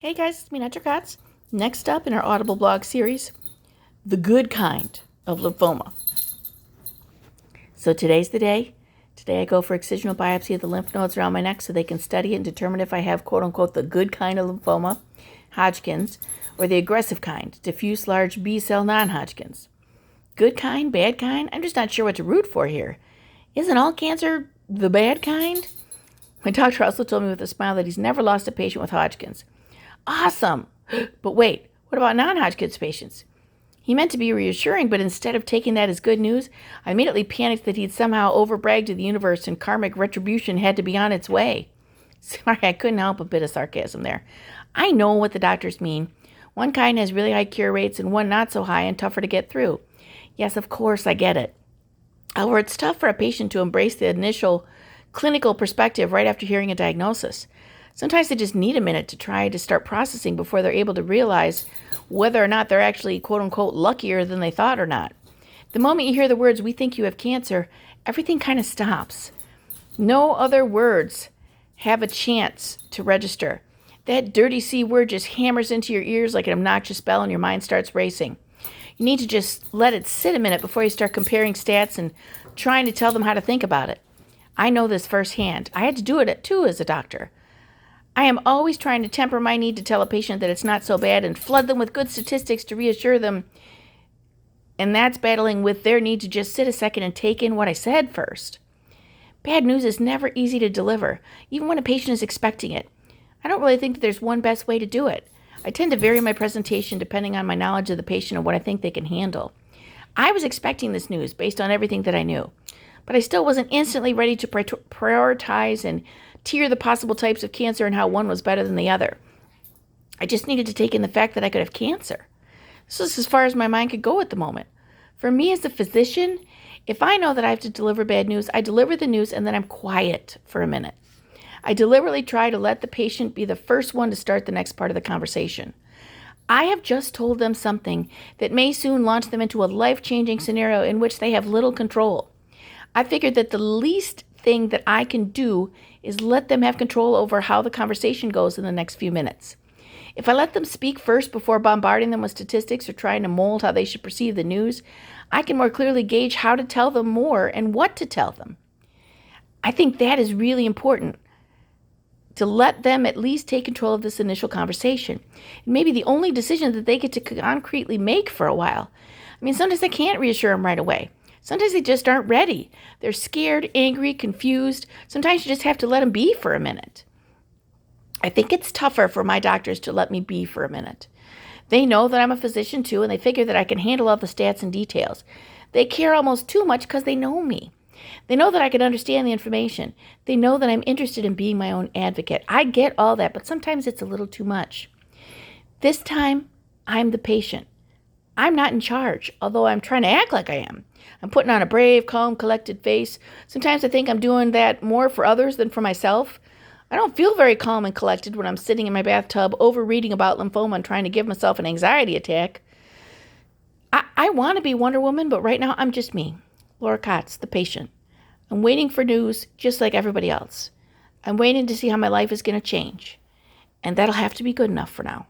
Hey guys, it's me, Dr. Katz. Next up in our Audible blog series, the good kind of lymphoma. So today's the day. Today I go for excisional biopsy of the lymph nodes around my neck so they can study it and determine if I have quote-unquote the good kind of lymphoma, Hodgkin's, or the aggressive kind, diffuse large B-cell non-Hodgkin's. Good kind, bad kind? I'm just not sure what to root for here. Isn't all cancer the bad kind? My doctor also told me with a smile that he's never lost a patient with Hodgkin's. Awesome! But wait, what about non-Hodgkin's patients? He meant to be reassuring, but instead of taking that as good news, I immediately panicked that he'd somehow overbragged to the universe and karmic retribution had to be on its way. Sorry, I couldn't help a bit of sarcasm there. I know what the doctors mean. One kind has really high cure rates and one not so high and tougher to get through. Yes, of course, I get it. However, it's tough for a patient to embrace the initial clinical perspective right after hearing a diagnosis. Sometimes they just need a minute to try to start processing before they're able to realize whether or not they're actually, quote-unquote, luckier than they thought or not. The moment you hear the words, "we think you have cancer," everything kind of stops. No other words have a chance to register. That dirty C word just hammers into your ears like an obnoxious bell and your mind starts racing. You need to just let it sit a minute before you start comparing stats and trying to tell them how to think about it. I know this firsthand. I had to do it too as a doctor. I am always trying to temper my need to tell a patient that it's not so bad and flood them with good statistics to reassure them. And that's battling with their need to just sit a second and take in what I said first. Bad news is never easy to deliver, even when a patient is expecting it. I don't really think that there's one best way to do it. I tend to vary my presentation depending on my knowledge of the patient and what I think they can handle. I was expecting this news based on everything that I knew, but I still wasn't instantly ready to prioritize and tier the possible types of cancer and how one was better than the other. I just needed to take in the fact that I could have cancer. This was as far as my mind could go at the moment. For me as a physician, if I know that I have to deliver bad news, I deliver the news and then I'm quiet for a minute. I deliberately try to let the patient be the first one to start the next part of the conversation. I have just told them something that may soon launch them into a life-changing scenario in which they have little control. I figured that the least thing that I can do is let them have control over how the conversation goes in the next few minutes. If I let them speak first before bombarding them with statistics or trying to mold how they should perceive the news, I can more clearly gauge how to tell them more and what to tell them. I think that is really important, to let them at least take control of this initial conversation. It may be the only decision that they get to concretely make for a while. I mean, sometimes I can't reassure them right away. Sometimes they just aren't ready. They're scared, angry, confused. Sometimes you just have to let them be for a minute. I think it's tougher for my doctors to let me be for a minute. They know that I'm a physician too, and they figure that I can handle all the stats and details. They care almost too much because they know me. They know that I can understand the information. They know that I'm interested in being my own advocate. I get all that, but sometimes it's a little too much. This time, I'm the patient. I'm not in charge, although I'm trying to act like I am. I'm putting on a brave, calm, collected face. Sometimes I think I'm doing that more for others than for myself. I don't feel very calm and collected when I'm sitting in my bathtub over-reading about lymphoma and trying to give myself an anxiety attack. I want to be Wonder Woman, but right now I'm just me, Laura Katz, the patient. I'm waiting for news just like everybody else. I'm waiting to see how my life is going to change. And that'll have to be good enough for now.